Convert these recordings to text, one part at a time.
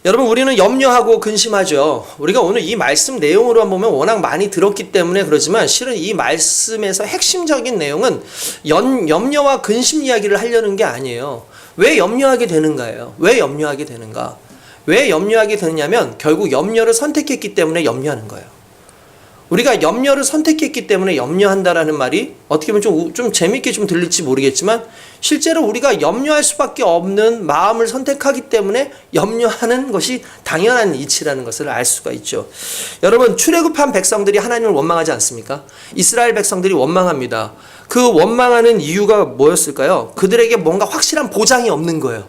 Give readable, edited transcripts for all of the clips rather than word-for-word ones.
여러분, 우리는 염려하고 근심하죠. 우리가 오늘 이 말씀 내용으로만 보면 워낙 많이 들었기 때문에 그러지만 실은 이 말씀에서 핵심적인 내용은 염려와 근심 이야기를 하려는 게 아니에요. 왜 염려하게 되는가예요? 왜 염려하게 되는가? 왜 염려하게 되느냐면 결국 염려를 선택했기 때문에 염려하는 거예요. 우리가 염려를 선택했기 때문에 염려한다라는 말이 어떻게 보면 좀 재밌게 좀 들릴지 모르겠지만 실제로 우리가 염려할 수밖에 없는 마음을 선택하기 때문에 염려하는 것이 당연한 이치라는 것을 알 수가 있죠. 여러분, 출애굽한 백성들이 하나님을 원망하지 않습니까? 이스라엘 백성들이 원망합니다. 그 원망하는 이유가 뭐였을까요? 그들에게 뭔가 확실한 보장이 없는 거예요.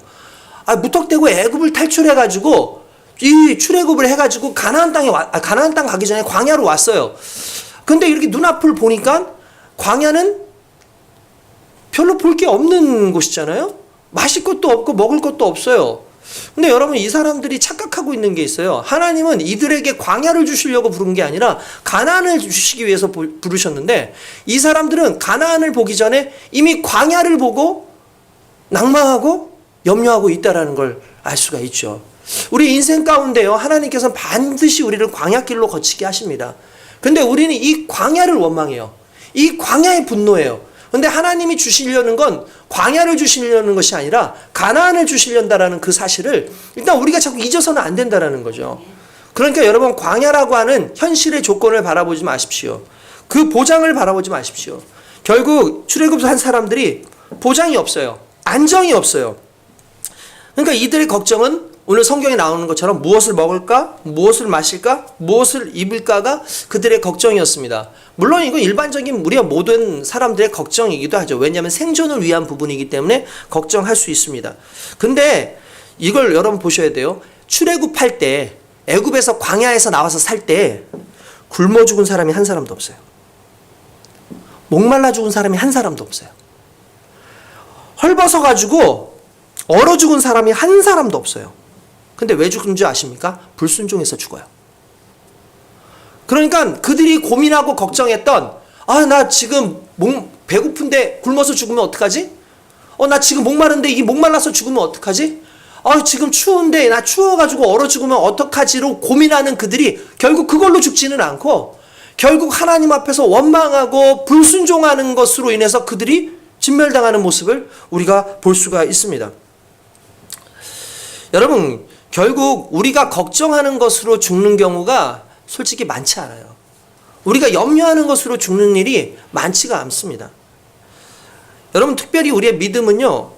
무턱대고 애굽을 탈출해가지고 이 출애굽을 해가지고 가나안 땅 가기 전에 광야로 왔어요. 근데 이렇게 눈앞을 보니까 광야는 별로 볼 게 없는 곳이잖아요. 마실 것도 없고 먹을 것도 없어요. 근데 여러분, 이 사람들이 착각하고 있는 게 있어요. 하나님은 이들에게 광야를 주시려고 부른 게 아니라 가나안을 주시기 위해서 부르셨는데 이 사람들은 가나안을 보기 전에 이미 광야를 보고 낭망하고 염려하고 있다는 걸 알 수가 있죠. 우리 인생 가운데요, 하나님께서는 반드시 우리를 광야길로 거치게 하십니다. 근데 우리는 이 광야를 원망해요. 이 광야에 분노해요. 근데 하나님이 주시려는 건 광야를 주시려는 것이 아니라 가나안을 주시려다라는 그 사실을 일단 우리가 자꾸 잊어서는 안 된다라는 거죠. 그러니까 여러분, 광야라고 하는 현실의 조건을 바라보지 마십시오. 그 보장을 바라보지 마십시오. 결국 출애굽한 사람들이 보장이 없어요. 안정이 없어요. 그러니까 이들의 걱정은 오늘 성경에 나오는 것처럼 무엇을 먹을까? 무엇을 마실까? 무엇을 입을까가 그들의 걱정이었습니다. 물론 이건 일반적인 우리가 모든 사람들의 걱정이기도 하죠. 왜냐하면 생존을 위한 부분이기 때문에 걱정할 수 있습니다. 근데 이걸 여러분 보셔야 돼요. 출애굽할 때, 애굽에서 광야에서 나와서 살 때 굶어 죽은 사람이 한 사람도 없어요. 목말라 죽은 사람이 한 사람도 없어요. 헐벗어 가지고 얼어 죽은 사람이 한 사람도 없어요. 근데 왜 죽은 줄 아십니까? 불순종해서 죽어요. 그러니까 그들이 고민하고 걱정했던, 나 지금 배고픈데 굶어서 죽으면 어떡하지? 나 지금 목마른데 이게 목말라서 죽으면 어떡하지? 지금 추운데 나 추워가지고 얼어 죽으면 어떡하지로 고민하는 그들이 결국 그걸로 죽지는 않고 결국 하나님 앞에서 원망하고 불순종하는 것으로 인해서 그들이 진멸당하는 모습을 우리가 볼 수가 있습니다. 여러분, 결국 우리가 걱정하는 것으로 죽는 경우가 솔직히 많지 않아요. 우리가 염려하는 것으로 죽는 일이 많지가 않습니다. 여러분, 특별히 우리의 믿음은요,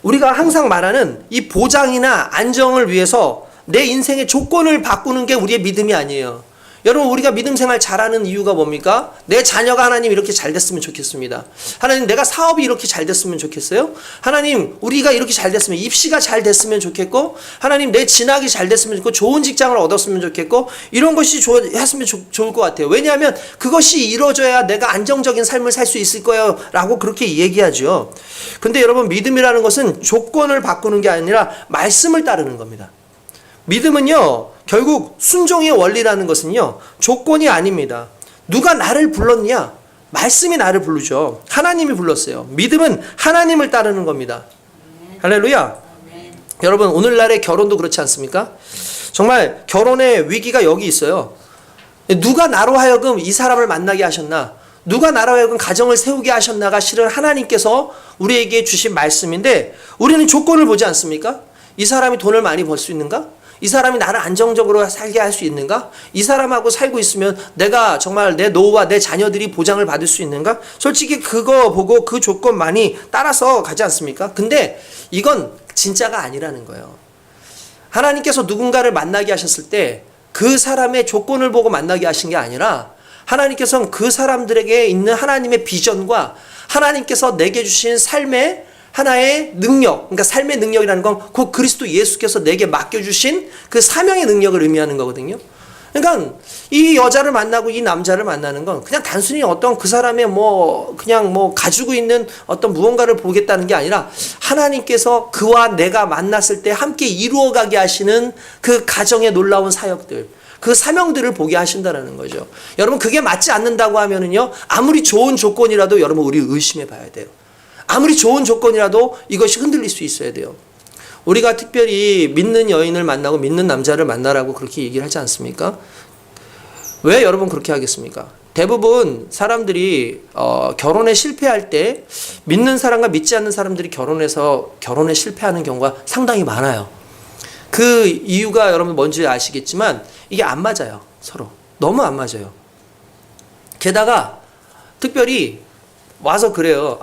우리가 항상 말하는 이 보장이나 안정을 위해서 내 인생의 조건을 바꾸는 게 우리의 믿음이 아니에요. 여러분, 우리가 믿음 생활 잘하는 이유가 뭡니까? 내 자녀가 하나님 이렇게 잘 됐으면 좋겠습니다. 하나님, 내가 사업이 이렇게 잘 됐으면 좋겠어요. 하나님, 우리가 이렇게 잘 됐으면, 입시가 잘 됐으면 좋겠고, 하나님, 내 진학이 잘 됐으면 좋겠고, 좋은 직장을 얻었으면 좋겠고, 이런 것이 했으면 좋을 것 같아요. 왜냐하면 그것이 이루어져야 내가 안정적인 삶을 살 수 있을 거예요 라고 그렇게 얘기하죠. 근데 여러분, 믿음이라는 것은 조건을 바꾸는 게 아니라 말씀을 따르는 겁니다. 믿음은요, 결국 순종의 원리라는 것은요, 조건이 아닙니다. 누가 나를 불렀냐? 말씀이 나를 부르죠. 하나님이 불렀어요. 믿음은 하나님을 따르는 겁니다. 할렐루야. 여러분, 오늘날의 결혼도 그렇지 않습니까? 정말 결혼의 위기가 여기 있어요. 누가 나로 하여금 이 사람을 만나게 하셨나? 누가 나로 하여금 가정을 세우게 하셨나가 실은 하나님께서 우리에게 주신 말씀인데 우리는 조건을 보지 않습니까? 이 사람이 돈을 많이 벌 수 있는가? 이 사람이 나를 안정적으로 살게 할 수 있는가? 이 사람하고 살고 있으면 내가 정말 내 노후와 내 자녀들이 보장을 받을 수 있는가? 솔직히 그거 보고 그 조건만이 따라서 가지 않습니까? 근데 이건 진짜가 아니라는 거예요. 하나님께서 누군가를 만나게 하셨을 때 그 사람의 조건을 보고 만나게 하신 게 아니라 하나님께서는 그 사람들에게 있는 하나님의 비전과 하나님께서 내게 주신 삶의 하나의 능력, 그러니까 삶의 능력이라는 건 그 그리스도 예수께서 내게 맡겨주신 그 사명의 능력을 의미하는 거거든요. 그러니까 이 여자를 만나고 이 남자를 만나는 건 그냥 단순히 어떤 그 사람의 그냥 가지고 있는 어떤 무언가를 보겠다는 게 아니라 하나님께서 그와 내가 만났을 때 함께 이루어가게 하시는 그 가정의 놀라운 사역들, 그 사명들을 보게 하신다는 거죠. 여러분, 그게 맞지 않는다고 하면은요, 아무리 좋은 조건이라도 여러분 우리 의심해 봐야 돼요. 아무리 좋은 조건이라도 이것이 흔들릴 수 있어야 돼요. 우리가 특별히 믿는 여인을 만나고 믿는 남자를 만나라고 그렇게 얘기를 하지 않습니까? 왜 여러분 그렇게 하겠습니까? 대부분 사람들이 결혼에 실패할 때 믿는 사람과 믿지 않는 사람들이 결혼해서 결혼에 실패하는 경우가 상당히 많아요. 그 이유가 여러분 뭔지 아시겠지만 이게 안 맞아요. 서로. 너무 안 맞아요. 게다가 특별히 와서 그래요.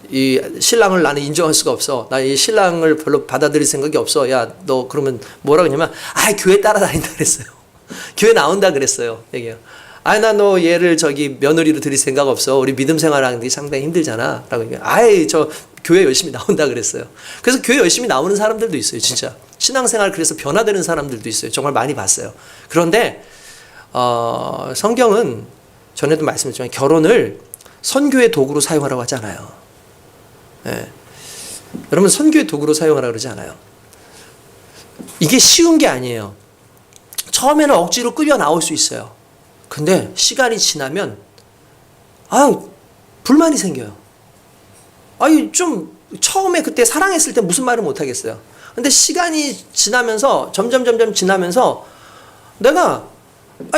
이 신랑을 나는 인정할 수가 없어. 나 이 신랑을 별로 받아들일 생각이 없어. 야, 너 그러면 뭐라 그러냐면, 교회 따라다닌다 그랬어요. 교회 나온다 그랬어요. 얘기해요. 나 너 얘를 며느리로 들일 생각 없어. 우리 믿음 생활하는 게 상당히 힘들잖아. 라고 얘기해요. 저 교회 열심히 나온다 그랬어요. 그래서 교회 열심히 나오는 사람들도 있어요. 진짜. 신앙생활 그래서 변화되는 사람들도 있어요. 정말 많이 봤어요. 그런데, 성경은 전에도 말씀드렸지만 결혼을 선교의 도구로 사용하라고 하잖아요. 예. 여러분 선교의 도구로 사용하라고 그러지 않아요. 이게 쉬운 게 아니에요. 처음에는 억지로 끌려 나올 수 있어요. 근데 시간이 지나면 불만이 생겨요. 좀 처음에 그때 사랑했을 때 무슨 말을 못 하겠어요. 근데 시간이 지나면서 점점 지나면서 내가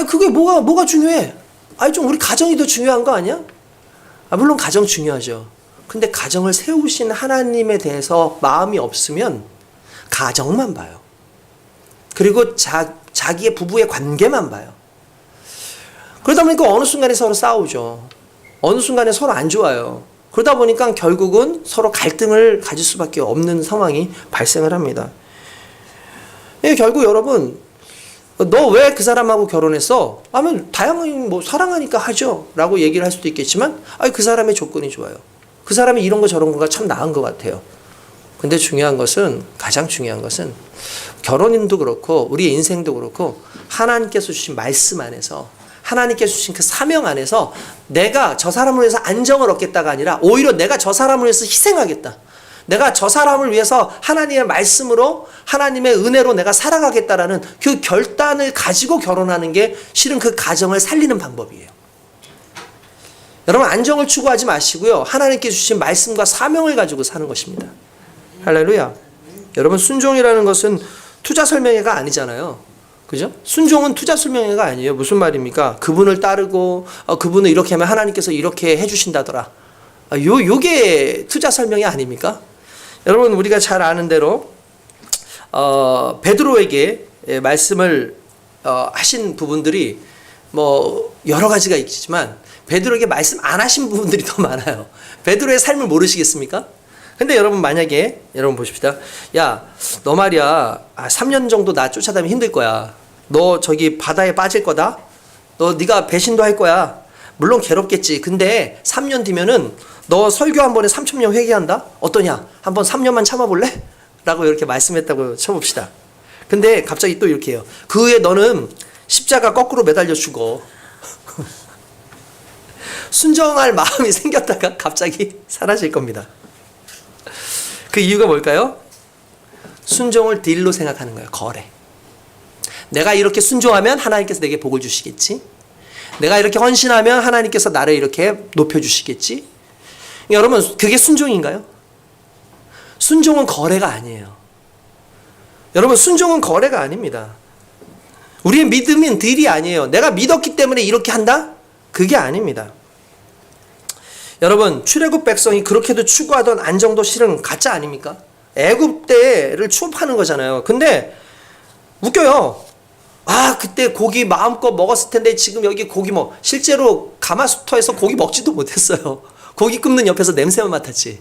그게 뭐가 중요해? 좀 우리 가정이 더 중요한 거 아니야? 물론 가정 중요하죠. 근데 가정을 세우신 하나님에 대해서 마음이 없으면 가정만 봐요. 그리고 자기의 부부의 관계만 봐요. 그러다 보니까 어느 순간에 서로 싸우죠. 어느 순간에 서로 안 좋아요. 그러다 보니까 결국은 서로 갈등을 가질 수밖에 없는 상황이 발생을 합니다. 결국 여러분, 너 왜 그 사람하고 결혼했어? 하면 다양하게 사랑하니까 하죠. 라고 얘기를 할 수도 있겠지만, 그 사람의 조건이 좋아요. 그 사람이 이런 거 저런 거가 참 나은 것 같아요. 근데 가장 중요한 것은 결혼인도 그렇고 우리의 인생도 그렇고 하나님께서 주신 말씀 안에서 하나님께서 주신 그 사명 안에서 내가 저 사람을 위해서 안정을 얻겠다가 아니라 오히려 내가 저 사람을 위해서 희생하겠다. 내가 저 사람을 위해서 하나님의 말씀으로 하나님의 은혜로 내가 살아가겠다라는 그 결단을 가지고 결혼하는 게 실은 그 가정을 살리는 방법이에요. 여러분 안정을 추구하지 마시고요. 하나님께 주신 말씀과 사명을 가지고 사는 것입니다. 할렐루야. 여러분 순종이라는 것은 투자 설명회가 아니잖아요. 그죠? 순종은 투자 설명회가 아니에요. 무슨 말입니까? 그분을 따르고 그분을 이렇게 하면 하나님께서 이렇게 해주신다더라. 요게 투자 설명회 아닙니까? 여러분 우리가 잘 아는 대로 베드로에게 말씀을 하신 부분들이 여러 가지가 있지만 베드로에게 말씀 안 하신 부분들이 더 많아요. 베드로의 삶을 모르시겠습니까? 근데 여러분 만약에 여러분 보십시다. 야, 너 말이야 3년 정도 나 쫓아다니면 힘들 거야. 너 바다에 빠질 거다. 네가 배신도 할 거야. 물론 괴롭겠지. 근데 3년 뒤면은 너 설교 한 번에 3,000명 회개한다? 어떠냐? 한번 3년만 참아볼래? 라고 이렇게 말씀했다고 쳐봅시다. 근데 갑자기 또 이렇게 해요. 그 후에 너는 십자가 거꾸로 매달려 죽어. 순종할 마음이 생겼다가 갑자기 사라질 겁니다. 그 이유가 뭘까요? 순종을 딜로 생각하는 거예요. 거래. 내가 이렇게 순종하면 하나님께서 내게 복을 주시겠지. 내가 이렇게 헌신하면 하나님께서 나를 이렇게 높여주시겠지. 여러분 그게 순종인가요? 순종은 거래가 아니에요. 여러분 순종은 거래가 아닙니다. 우리의 믿음은 딜이 아니에요. 내가 믿었기 때문에 이렇게 한다? 그게 아닙니다. 여러분 출애굽 백성이 그렇게도 추구하던 안정도 실은 가짜 아닙니까? 애굽 때를 추억하는 거잖아요. 근데 웃겨요. 그때 고기 마음껏 먹었을 텐데 지금 여기 고기 실제로 가마수터에서 고기 먹지도 못했어요. 고기 굽는 옆에서 냄새만 맡았지.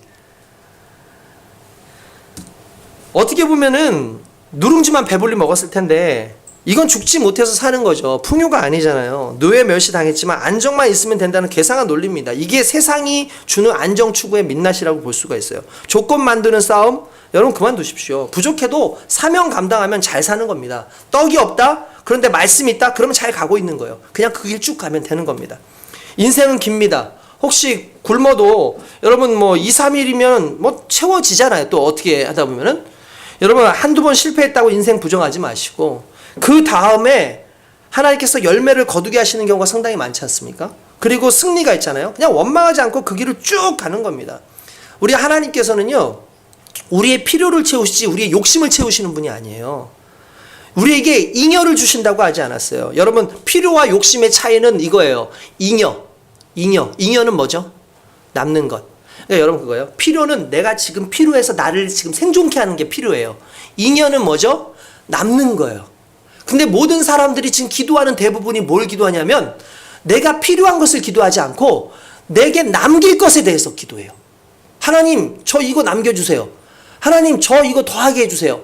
어떻게 보면은 누룽지만 배불리 먹었을 텐데 이건 죽지 못해서 사는 거죠. 풍요가 아니잖아요. 노예 멸시 당했지만 안정만 있으면 된다는 괴상한 논리입니다. 이게 세상이 주는 안정 추구의 민낯이라고 볼 수가 있어요. 조건 만드는 싸움 여러분 그만두십시오. 부족해도 사명 감당하면 잘 사는 겁니다. 떡이 없다? 그런데 말씀이 있다? 그러면 잘 가고 있는 거예요. 그냥 그 길 쭉 가면 되는 겁니다. 인생은 깁니다. 혹시 굶어도 여러분 2, 3일이면 채워지잖아요. 또 어떻게 하다 보면은 여러분 한두 번 실패했다고 인생 부정하지 마시고 그 다음에 하나님께서 열매를 거두게 하시는 경우가 상당히 많지 않습니까? 그리고 승리가 있잖아요. 그냥 원망하지 않고 그 길을 쭉 가는 겁니다. 우리 하나님께서는요 우리의 필요를 채우시지 우리의 욕심을 채우시는 분이 아니에요. 우리에게 잉여를 주신다고 하지 않았어요. 여러분, 필요와 욕심의 차이는 이거예요. 잉여는 뭐죠? 남는 것. 그러니까 여러분 그거예요. 필요는 내가 지금 필요해서 나를 지금 생존케 하는 게 필요해요. 잉여는 뭐죠? 남는 거예요. 근데 모든 사람들이 지금 기도하는 대부분이 뭘 기도하냐면 내가 필요한 것을 기도하지 않고 내게 남길 것에 대해서 기도해요. 하나님, 저 이거 남겨주세요. 하나님, 저 이거 더하게 해주세요.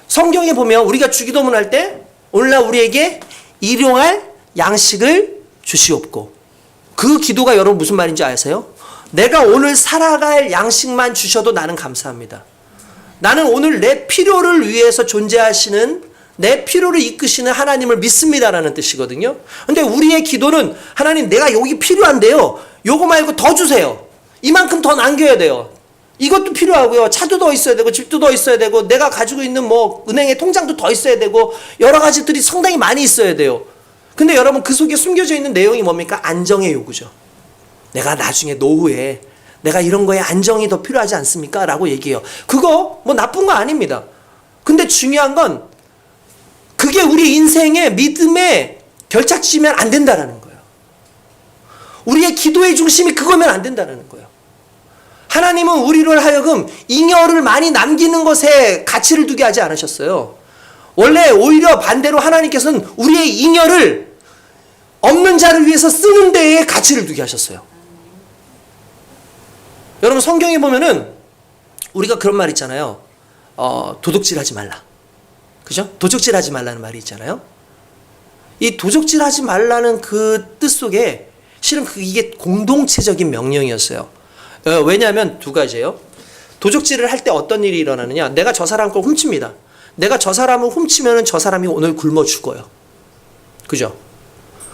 성경에 보면 우리가 주기도문 할 때 오늘날 우리에게 일용할 양식을 주시옵고, 그 기도가 여러분 무슨 말인지 아세요? 내가 오늘 살아갈 양식만 주셔도 나는 감사합니다. 나는 오늘 내 필요를 위해서 존재하시는, 내 필요를 이끄시는 하나님을 믿습니다라는 뜻이거든요. 근데 우리의 기도는 하나님, 내가 여기 필요한데요, 요거 말고 더 주세요. 이만큼 더 남겨야 돼요. 이것도 필요하고요. 차도 더 있어야 되고 집도 더 있어야 되고 내가 가지고 있는 뭐 은행에 통장도 더 있어야 되고 여러 가지들이 상당히 많이 있어야 돼요. 근데 여러분, 그 속에 숨겨져 있는 내용이 뭡니까? 안정의 요구죠. 내가 나중에 노후에 내가 이런 거에 안정이 더 필요하지 않습니까? 라고 얘기해요. 그거 뭐 나쁜 거 아닙니다. 근데 중요한 건 그게 우리 인생의 믿음의 결착지면 안 된다라는 거예요. 우리의 기도의 중심이 그거면 안 된다는 거예요. 하나님은 우리를 하여금 잉여를 많이 남기는 것에 가치를 두게 하지 않으셨어요. 원래 오히려 반대로 하나님께서는 우리의 잉여를 없는 자를 위해서 쓰는 데에 가치를 두게 하셨어요. 여러분, 성경에 보면은 우리가 그런 말 있잖아요. 도둑질하지 말라. 그죠? 도적질하지 말라는 말이 있잖아요. 이 도적질하지 말라는 그 뜻 속에 실은 이게 공동체적인 명령이었어요. 왜냐하면 두 가지예요. 도적질을 할 때 어떤 일이 일어나느냐? 내가 저 사람 걸 훔칩니다. 내가 저 사람을 훔치면 저 사람이 오늘 굶어 죽어요. 그죠?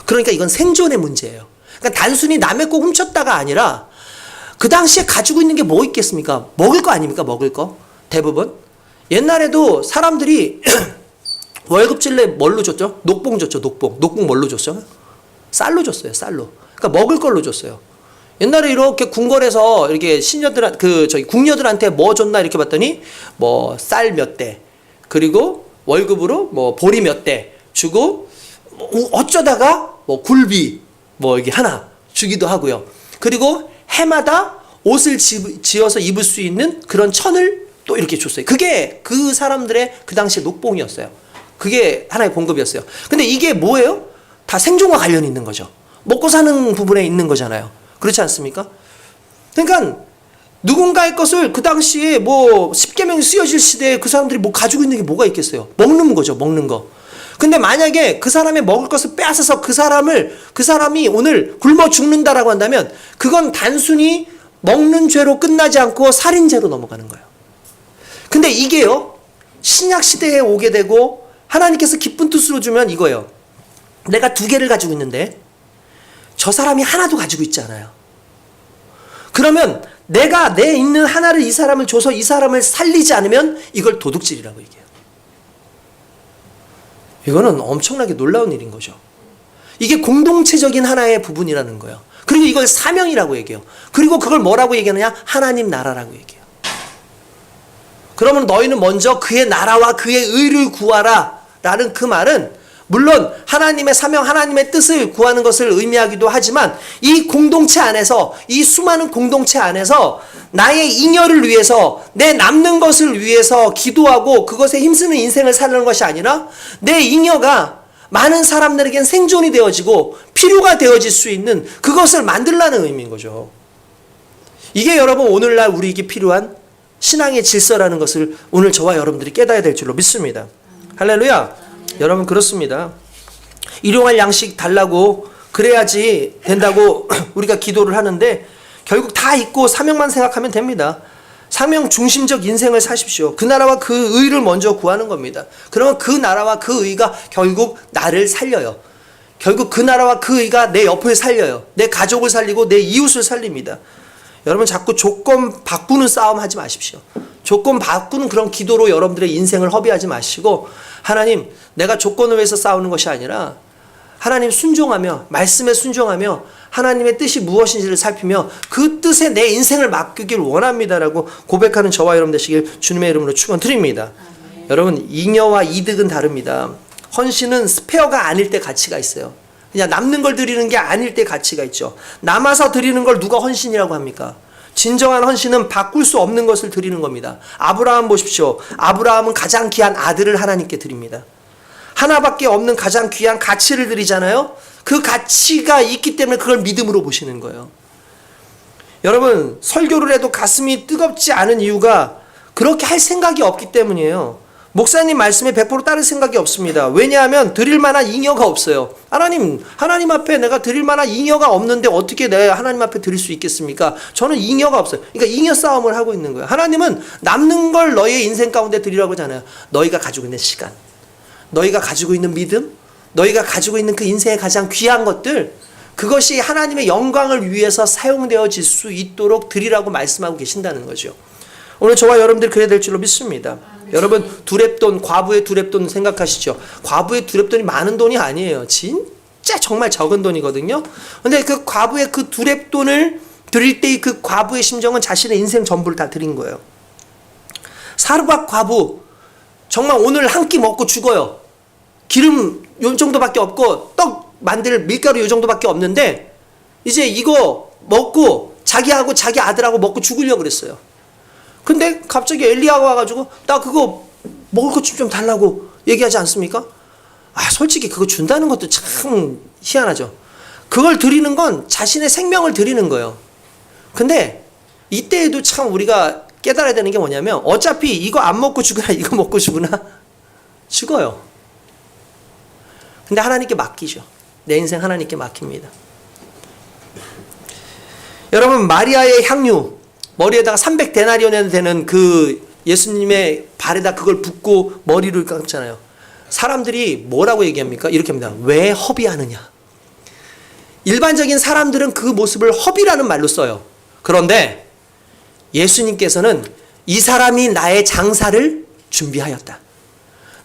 그러니까 이건 생존의 문제예요. 그러니까 단순히 남의 거 훔쳤다가 아니라 그 당시에 가지고 있는 게 뭐 있겠습니까? 먹을 거 아닙니까? 먹을 거. 대부분. 옛날에도 사람들이 월급질래 뭘로 줬죠? 녹봉 줬죠. 녹봉 뭘로 줬죠? 쌀로 줬어요. 쌀로. 그러니까 먹을 걸로 줬어요. 옛날에 이렇게 궁궐에서 이렇게 궁녀들한테 뭐 줬나 이렇게 봤더니 뭐 쌀 몇 대, 그리고 월급으로 뭐 보리 몇 대 주고, 뭐 어쩌다가 뭐 굴비 뭐 이게 하나 주기도 하고요. 그리고 해마다 옷을 지어서 입을 수 있는 그런 천을 또 이렇게 줬어요. 그게 그 사람들의 그 당시에 녹봉이었어요. 그게 하나의 공급이었어요. 근데 이게 뭐예요? 다 생존과 관련이 있는 거죠. 먹고 사는 부분에 있는 거잖아요. 그렇지 않습니까? 그러니까 누군가의 것을 그 당시에 뭐 십계명이 쓰여질 시대에 그 사람들이 뭐 가지고 있는 게 뭐가 있겠어요? 먹는 거죠. 먹는 거. 근데 만약에 그 사람의 먹을 것을 빼앗아서 그 사람이 오늘 굶어 죽는다라고 한다면 그건 단순히 먹는 죄로 끝나지 않고 살인죄로 넘어가는 거예요. 근데 이게요, 신약 시대에 오게 되고 하나님께서 기쁜 뜻으로 주면 이거예요. 내가 2개를 가지고 있는데 저 사람이 하나도 가지고 있지 않아요. 그러면 내가 내 있는 하나를 이 사람을 줘서 이 사람을 살리지 않으면 이걸 도둑질이라고 얘기해요. 이거는 엄청나게 놀라운 일인 거죠. 이게 공동체적인 하나의 부분이라는 거예요. 그리고 이걸 사명이라고 얘기해요. 그리고 그걸 뭐라고 얘기하느냐? 하나님 나라라고 얘기해요. 그러면 너희는 먼저 그의 나라와 그의 의를 구하라 라는 그 말은 물론 하나님의 사명, 하나님의 뜻을 구하는 것을 의미하기도 하지만 이 공동체 안에서, 이 수많은 공동체 안에서 나의 잉여를 위해서, 내 남는 것을 위해서 기도하고 그것에 힘쓰는 인생을 살려는 것이 아니라 내 잉여가 많은 사람들에겐 생존이 되어지고 필요가 되어질 수 있는 그것을 만들라는 의미인 거죠. 이게 여러분 오늘날 우리에게 필요한 신앙의 질서라는 것을 오늘 저와 여러분들이 깨달아야 될 줄로 믿습니다. 할렐루야. 여러분 그렇습니다. 일용할 양식 달라고 그래야지 된다고 우리가 기도를 하는데 결국 다 잊고 사명만 생각하면 됩니다. 사명 중심적 인생을 사십시오. 그 나라와 그 의를 먼저 구하는 겁니다. 그러면 그 나라와 그 의가 결국 나를 살려요. 결국 그 나라와 그 의가 내 옆을 살려요. 내 가족을 살리고 내 이웃을 살립니다. 여러분 자꾸 조건 바꾸는 싸움 하지 마십시오. 조건 바꾸는 그런 기도로 여러분들의 인생을 허비하지 마시고 하나님, 내가 조건을 위해서 싸우는 것이 아니라 하나님 순종하며 말씀에 순종하며 하나님의 뜻이 무엇인지를 살피며 그 뜻에 내 인생을 맡기길 원합니다라고 고백하는 저와 여러분 되시길 주님의 이름으로 축원드립니다. 여러분, 잉여와 이득은 다릅니다. 헌신은 스페어가 아닐 때 가치가 있어요. 그냥 남는 걸 드리는 게 아닐 때 가치가 있죠. 남아서 드리는 걸 누가 헌신이라고 합니까? 진정한 헌신은 바꿀 수 없는 것을 드리는 겁니다. 아브라함 보십시오. 아브라함은 가장 귀한 아들을 하나님께 드립니다. 하나밖에 없는 가장 귀한 가치를 드리잖아요. 그 가치가 있기 때문에 그걸 믿음으로 보시는 거예요. 여러분, 설교를 해도 가슴이 뜨겁지 않은 이유가 그렇게 할 생각이 없기 때문이에요. 목사님 말씀에 100% 따를 생각이 없습니다. 왜냐하면 드릴 만한 잉여가 없어요. 하나님 앞에 내가 드릴 만한 잉여가 없는데 어떻게 내가 하나님 앞에 드릴 수 있겠습니까? 저는 잉여가 없어요. 그러니까 잉여 싸움을 하고 있는 거예요. 하나님은 남는 걸 너의 인생 가운데 드리라고 하잖아요. 너희가 가지고 있는 시간, 너희가 가지고 있는 믿음, 너희가 가지고 있는 그 인생의 가장 귀한 것들, 그것이 하나님의 영광을 위해서 사용되어질 수 있도록 드리라고 말씀하고 계신다는 거죠. 오늘 저와 여러분들이 그래야 될 줄로 믿습니다. 여러분, 두렙돈, 과부의 두렙돈 생각하시죠? 과부의 두렙돈이 많은 돈이 아니에요. 진짜 정말 적은 돈이거든요. 근데 그 과부의 그 두렙돈을 드릴 때 그 과부의 심정은 자신의 인생 전부를 다 드린 거예요. 사르밧 과부, 정말 오늘 한 끼 먹고 죽어요. 기름 요 정도밖에 없고 떡 만들 밀가루 요 정도밖에 없는데 이제 이거 먹고 자기하고 자기 아들하고 먹고 죽으려고 그랬어요. 근데 갑자기 엘리야가 와가지고 나 그거 먹을 것 좀 달라고 얘기하지 않습니까? 솔직히 그거 준다는 것도 참 희한하죠. 그걸 드리는 건 자신의 생명을 드리는 거예요. 근데 이때에도 참 우리가 깨달아야 되는 게 뭐냐면 어차피 이거 안 먹고 죽으나 이거 먹고 죽으나 죽어요. 근데 하나님께 맡기죠. 내 인생 하나님께 맡깁니다. 여러분, 마리아의 향유, 머리에다가 300데나리온에 되는 그 예수님의 발에다 그걸 붓고 머리를 감잖아요. 사람들이 뭐라고 얘기합니까? 이렇게 합니다. 왜 허비하느냐? 일반적인 사람들은 그 모습을 허비라는 말로 써요. 그런데 예수님께서는 이 사람이 나의 장사를 준비하였다.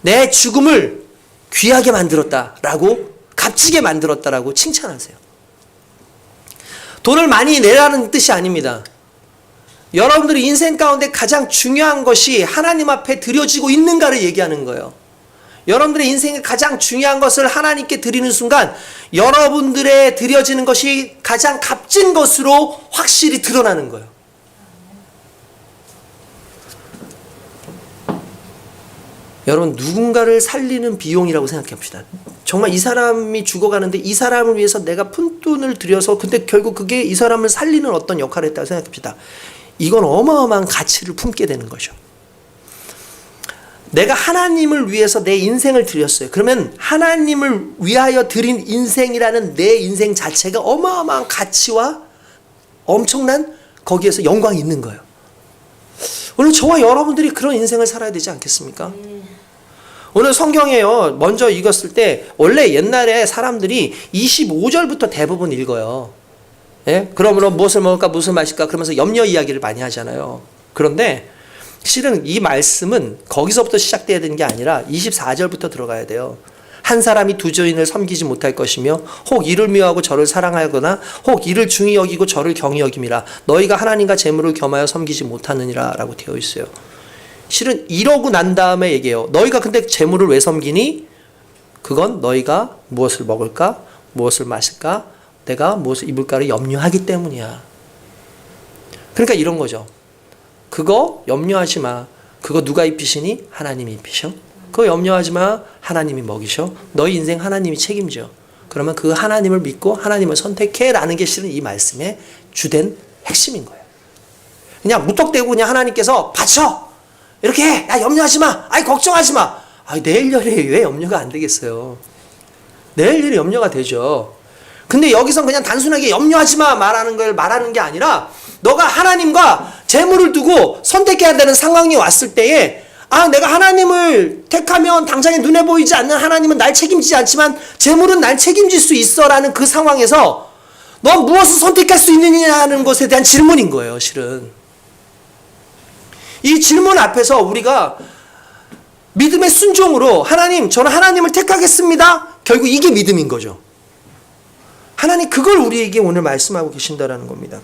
내 죽음을 귀하게 만들었다라고, 값지게 만들었다라고 칭찬하세요. 돈을 많이 내라는 뜻이 아닙니다. 여러분들의 인생 가운데 가장 중요한 것이 하나님 앞에 드려지고 있는가를 얘기하는 거예요. 여러분들의 인생에 가장 중요한 것을 하나님께 드리는 순간 여러분들의 드려지는 것이 가장 값진 것으로 확실히 드러나는 거예요. 여러분, 누군가를 살리는 비용이라고 생각해 봅시다. 정말 이 사람이 죽어가는데 이 사람을 위해서 내가 푼돈을 들여서 근데 결국 그게 이 사람을 살리는 어떤 역할을 했다고 생각해 봅시다. 이건 어마어마한 가치를 품게 되는 거죠. 내가 하나님을 위해서 내 인생을 드렸어요. 그러면 하나님을 위하여 드린 인생이라는 내 인생 자체가 어마어마한 가치와 엄청난 거기에서 영광이 있는 거예요. 오늘 저와 여러분들이 그런 인생을 살아야 되지 않겠습니까? 오늘 성경에요, 먼저 읽었을 때 원래 옛날에 사람들이 25절부터 대부분 읽어요. 예? 그러므로 무엇을 먹을까 무엇을 마실까 그러면서 염려 이야기를 많이 하잖아요. 그런데 실은 이 말씀은 거기서부터 시작돼야 되는 게 아니라 24절부터 들어가야 돼요. 한 사람이 두 주인을 섬기지 못할 것이며 혹 이를 미워하고 저를 사랑하거나 혹 이를 중히 여기고 저를 경히 여김이라 너희가 하나님과 재물을 겸하여 섬기지 못하느니라 라고 되어 있어요. 실은 이러고 난 다음에 얘기해요. 너희가 근데 재물을 왜 섬기니? 그건 너희가 무엇을 먹을까 무엇을 마실까 내가 무엇을 입을까를 염려하기 때문이야. 그러니까 이런 거죠. 그거 염려하지 마. 그거 누가 입히시니? 하나님이 입히셔. 그거 염려하지 마. 하나님이 먹이셔. 너희 인생 하나님이 책임져. 그러면 그 하나님을 믿고 하나님을 선택해라는 게 실은 이 말씀의 주된 핵심인 거예요. 그냥 무턱대고 그냥 하나님께서 바쳐. 이렇게 해. 야, 염려하지 마. 아이, 걱정하지 마. 아이, 내일 일이 왜 염려가 안 되겠어요? 내일 일이 염려가 되죠. 근데 여기서 그냥 단순하게 염려하지 마 말하는 걸 말하는 게 아니라 너가 하나님과 재물을 두고 선택해야 되는 상황이 왔을 때에 내가 하나님을 택하면 당장에 눈에 보이지 않는 하나님은 날 책임지지 않지만 재물은 날 책임질 수 있어라는 그 상황에서 너 무엇을 선택할 수 있느냐는 것에 대한 질문인 거예요, 실은. 이 질문 앞에서 우리가 믿음의 순종으로 하나님, 저는 하나님을 택하겠습니다. 결국 이게 믿음인 거죠. 하나님 그걸 우리에게 오늘 말씀하고 계신다라는 겁니다.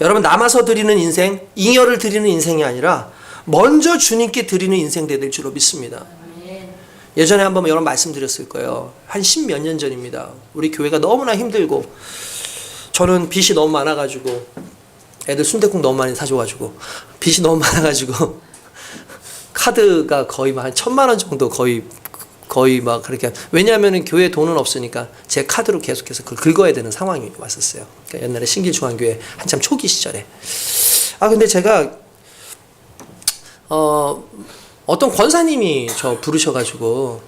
여러분, 남아서 드리는 인생, 잉여를 드리는 인생이 아니라 먼저 주님께 드리는 인생 될 줄로 믿습니다. 예전에 한번 여러분 말씀드렸을 거예요. 한 10몇 년 전입니다. 우리 교회가 너무나 힘들고 저는 빚이 너무 많아가지고 애들 순댓국 너무 많이 사줘가지고 빚이 너무 많아가지고 카드가 거의 한 1,000만 원 정도 거의 막 그렇게, 왜냐하면 교회에 돈은 없으니까 제 카드로 계속해서 그걸 긁어야 되는 상황이 왔었어요. 그러니까 옛날에 신길중앙교회 한참 초기 시절에. 근데 제가 어떤 권사님이 저 부르셔가지고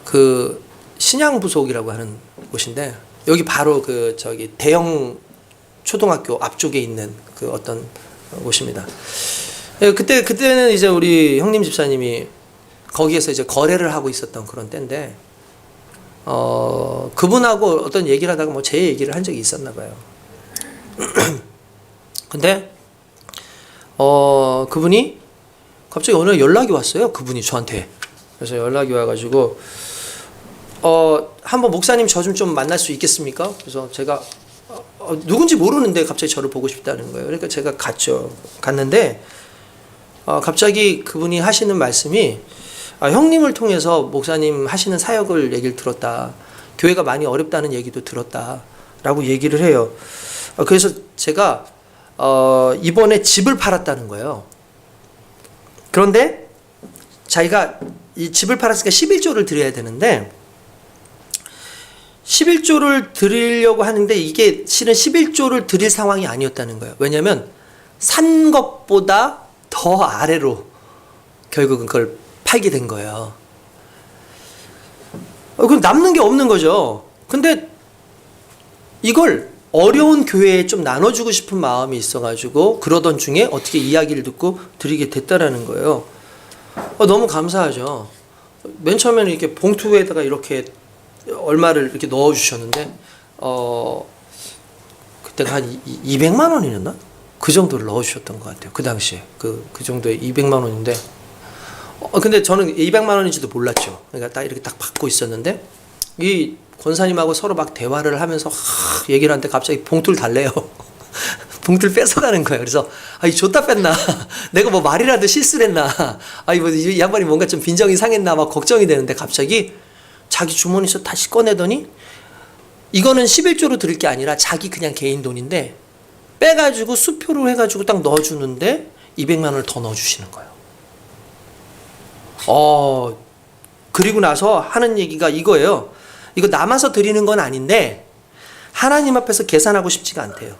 그 신양부속이라고 하는 곳인데, 여기 바로 그 저기 대형 초등학교 앞쪽에 있는 그 어떤 곳입니다. 그때는 이제 우리 형님 집사님이 거기에서 이제 거래를 하고 있었던 그런 때인데, 그분하고 어떤 얘기를 하다가 뭐 제 얘기를 한 적이 있었나 봐요. 근데 그분이 갑자기 어느 날 연락이 왔어요. 그분이 저한테. 그래서 연락이 와가지고 한번 목사님 저 좀 만날 수 있겠습니까? 그래서 제가 누군지 모르는데 갑자기 저를 보고 싶다는 거예요. 그러니까 제가 갔는데 갑자기 그분이 하시는 말씀이, 형님을 통해서 목사님 하시는 사역을 얘기를 들었다. 교회가 많이 어렵다는 얘기도 들었다. 라고 얘기를 해요. 그래서 제가 이번에 집을 팔았다는 거예요. 그런데 자기가 이 집을 팔았으니까 11조를 드려야 되는데 11조를 드리려고 하는데 이게 실은 11조를 드릴 상황이 아니었다는 거예요. 왜냐하면 산 것보다 더 아래로 결국은 그걸 팔게 된 거예요. 그럼 남는 게 없는 거죠. 근데 이걸 어려운 교회에 좀 나눠주고 싶은 마음이 있어가지고 그러던 중에 어떻게 이야기를 듣고 드리게 됐다라는 거예요. 너무 감사하죠. 맨 처음에는 이렇게 봉투에다가 이렇게 얼마를 이렇게 넣어주셨는데 그때가 한 200만 원이었나? 그 정도를 넣어주셨던 것 같아요. 그 당시에 그 정도에 200만 원인데 근데 저는 200만 원인지도 몰랐죠. 그러니까 딱 이렇게 딱 받고 있었는데 이 권사님하고 서로 막 대화를 하면서 얘기를 하는데 갑자기 봉투를 달래요. 봉투를 뺏어가는 거예요. 그래서 이 줬다 뺐나? 내가 뭐 말이라도 실수를 했나? 뭐 이 양반이 뭔가 좀 빈정이 상했나? 막 걱정이 되는데 갑자기 자기 주머니에서 다시 꺼내더니 이거는 11조로 드릴 게 아니라 자기 그냥 개인 돈인데 빼가지고 수표로 해가지고 딱 넣어주는데 200만 원을 더 넣어주시는 거예요. 그리고 나서 하는 얘기가 이거예요. 이거 남아서 드리는 건 아닌데 하나님 앞에서 계산하고 싶지가 않대요.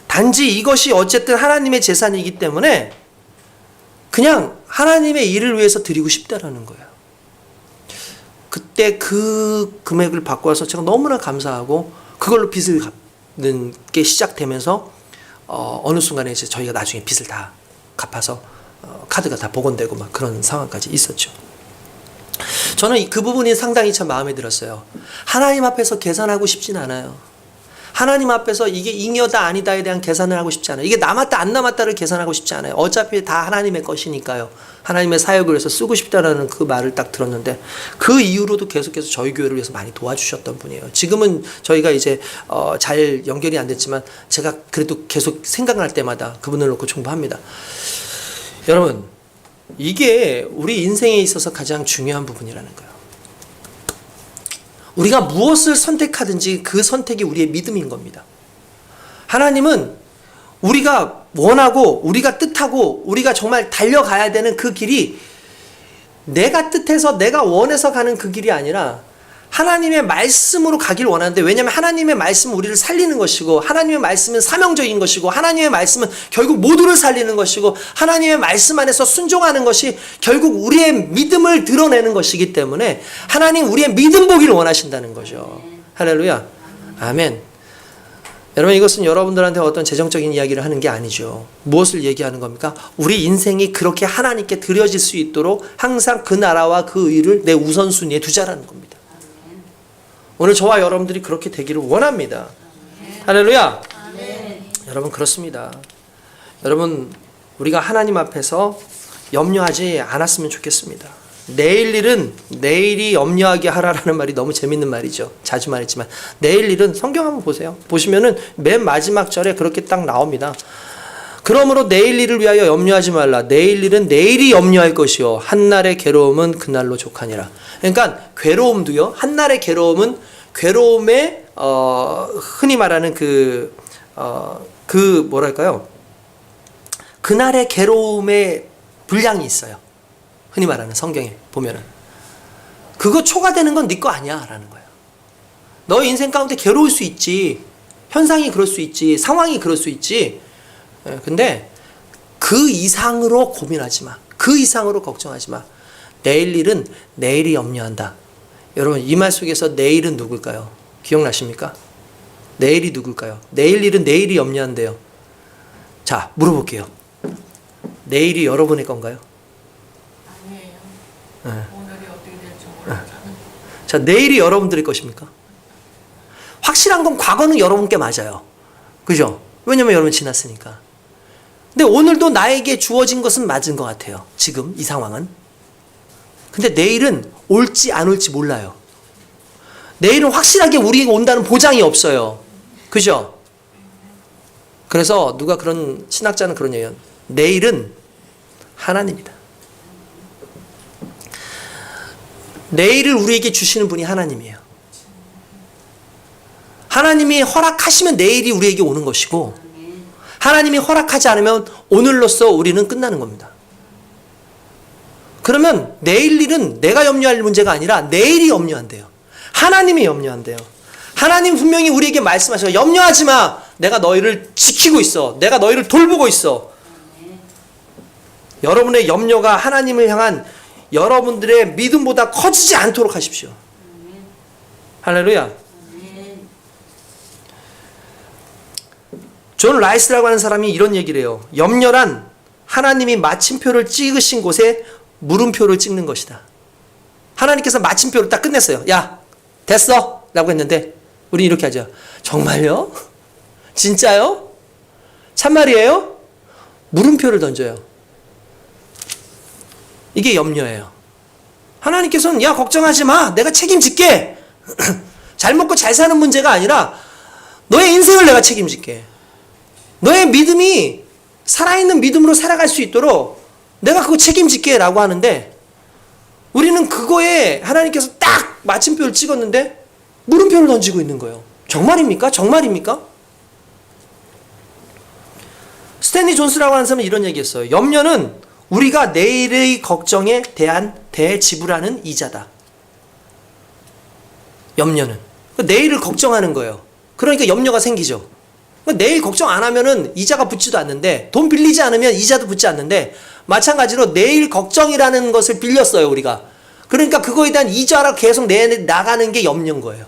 단지 이것이 어쨌든 하나님의 재산이기 때문에 그냥 하나님의 일을 위해서 드리고 싶다라는 거예요. 그때 그 금액을 받고 와서 제가 너무나 감사하고 그걸로 빚을 갚는 게 시작되면서 어느 순간에 이제 저희가 나중에 빚을 다 갚아서 카드가 다 복원되고 막 그런 상황까지 있었죠. 저는 그 부분이 상당히 참 마음에 들었어요. 하나님 앞에서 계산하고 싶진 않아요. 하나님 앞에서 이게 잉여다 아니다에 대한 계산을 하고 싶지 않아요. 이게 남았다 안 남았다를 계산하고 싶지 않아요. 어차피 다 하나님의 것이니까요. 하나님의 사역을 위해서 쓰고 싶다라는 그 말을 딱 들었는데 그 이후로도 계속해서 저희 교회를 위해서 많이 도와주셨던 분이에요. 지금은 저희가 이제 잘 연결이 안 됐지만 제가 그래도 계속 생각날 때마다 그분을 놓고 존경합니다. 여러분, 이게 우리 인생에 있어서 가장 중요한 부분이라는 거예요. 우리가 무엇을 선택하든지 그 선택이 우리의 믿음인 겁니다. 하나님은 우리가 원하고 우리가 뜻하고 우리가 정말 달려가야 되는 그 길이 내가 뜻해서 내가 원해서 가는 그 길이 아니라 하나님의 말씀으로 가길 원하는데, 왜냐하면 하나님의 말씀은 우리를 살리는 것이고 하나님의 말씀은 사명적인 것이고 하나님의 말씀은 결국 모두를 살리는 것이고 하나님의 말씀 안에서 순종하는 것이 결국 우리의 믿음을 드러내는 것이기 때문에 하나님 우리의 믿음 보기를 원하신다는 거죠. 할렐루야. 아멘. 여러분, 이것은 여러분들한테 어떤 재정적인 이야기를 하는 게 아니죠. 무엇을 얘기하는 겁니까? 우리 인생이 그렇게 하나님께 드려질 수 있도록 항상 그 나라와 그 의를 내 우선순위에 두자라는 겁니다. 오늘 저와 여러분들이 그렇게 되기를 원합니다. 할렐루야. 여러분, 그렇습니다. 여러분, 우리가 하나님 앞에서 염려하지 않았으면 좋겠습니다. 내일 일은 내일이 염려하게 하라라는 말이 너무 재밌는 말이죠. 자주 말했지만 내일 일은 성경 한번 보세요. 보시면은 맨 마지막 절에 그렇게 딱 나옵니다. 그러므로 내일 일을 위하여 염려하지 말라. 내일 일은 내일이 염려할 것이요 한날의 괴로움은 그날로 족하니라. 그러니까 괴로움도요. 한날의 괴로움은 괴로움의 흔히 말하는 그 뭐랄까요? 그날의 괴로움의 분량이 있어요. 흔히 말하는 성경에 보면은 그거 초과되는 건 네 거 아니야 라는 거예요. 너 인생 가운데 괴로울 수 있지. 현상이 그럴 수 있지. 상황이 그럴 수 있지. 근데 그 이상으로 고민하지 마. 그 이상으로 걱정하지 마. 내일 일은 내일이 염려한다. 여러분 이 말 속에서 내일은 누굴까요? 기억나십니까? 내일이 누굴까요? 내일 일은 내일이 염려한대요. 자, 물어볼게요. 내일이 여러분의 건가요? 아니에요. 네. 오늘이 어떻게 될지 모르잖아요. 자, 내일이 여러분들의 것입니까? 확실한 건 과거는 여러분께 맞아요. 그죠? 왜냐면 여러분 지났으니까. 근데 오늘도 나에게 주어진 것은 맞은 것 같아요. 지금 이 상황은. 근데 내일은 올지 안 올지 몰라요. 내일은 확실하게 우리에게 온다는 보장이 없어요. 그죠? 그래서 누가 그런 신학자는 그런 얘기해요. 내일은 하나님이다. 내일을 우리에게 주시는 분이 하나님이에요. 하나님이 허락하시면 내일이 우리에게 오는 것이고 하나님이 허락하지 않으면 오늘로써 우리는 끝나는 겁니다. 그러면 내일 일은 내가 염려할 문제가 아니라 내일이 염려한대요. 하나님이 염려한대요. 하나님 분명히 우리에게 말씀하셔요. 염려하지 마. 내가 너희를 지키고 있어. 내가 너희를 돌보고 있어. 여러분의 염려가 하나님을 향한 여러분들의 믿음보다 커지지 않도록 하십시오. 할렐루야. 존 라이스라고 하는 사람이 이런 얘기를 해요. 염려란 하나님이 마침표를 찍으신 곳에 물음표를 찍는 것이다. 하나님께서 마침표를 딱 끝냈어요. 야, 됐어! 라고 했는데 우리 이렇게 하죠. 정말요? 진짜요? 참말이에요? 물음표를 던져요. 이게 염려예요. 하나님께서는 야, 걱정하지 마. 내가 책임질게. 잘 먹고 잘 사는 문제가 아니라 너의 인생을 내가 책임질게. 너의 믿음이 살아있는 믿음으로 살아갈 수 있도록 내가 그거 책임질게 라고 하는데 우리는 그거에 하나님께서 딱 마침표를 찍었는데 물음표를 던지고 있는 거예요. 정말입니까? 정말입니까? 스탠리 존스라고 하는 사람은 이런 얘기했어요. 염려는 우리가 내일의 걱정에 대한 대지불하는 이자다. 염려는 내일을 걱정하는 거예요. 그러니까 염려가 생기죠. 내일 걱정 안 하면은 이자가 붙지도 않는데, 돈 빌리지 않으면 이자도 붙지 않는데, 마찬가지로 내일 걱정이라는 것을 빌렸어요, 우리가. 그러니까 그거에 대한 이자로 계속 나가는 게 염려인 거예요.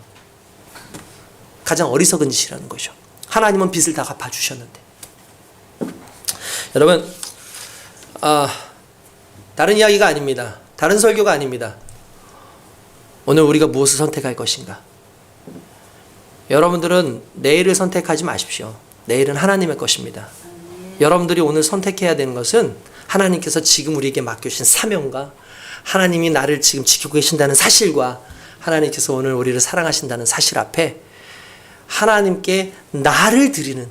가장 어리석은 짓이라는 거죠. 하나님은 빚을 다 갚아주셨는데. 여러분, 다른 이야기가 아닙니다. 다른 설교가 아닙니다. 오늘 우리가 무엇을 선택할 것인가? 여러분들은 내일을 선택하지 마십시오. 내일은 하나님의 것입니다. 여러분들이 오늘 선택해야 되는 것은 하나님께서 지금 우리에게 맡겨주신 사명과 하나님이 나를 지금 지키고 계신다는 사실과 하나님께서 오늘 우리를 사랑하신다는 사실 앞에 하나님께 나를 드리는,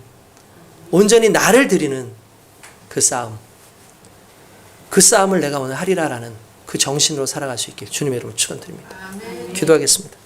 온전히 나를 드리는 그 싸움, 그 싸움을 내가 오늘 하리라라는 그 정신으로 살아갈 수 있길 주님의 이름으로 축원드립니다. 기도하겠습니다.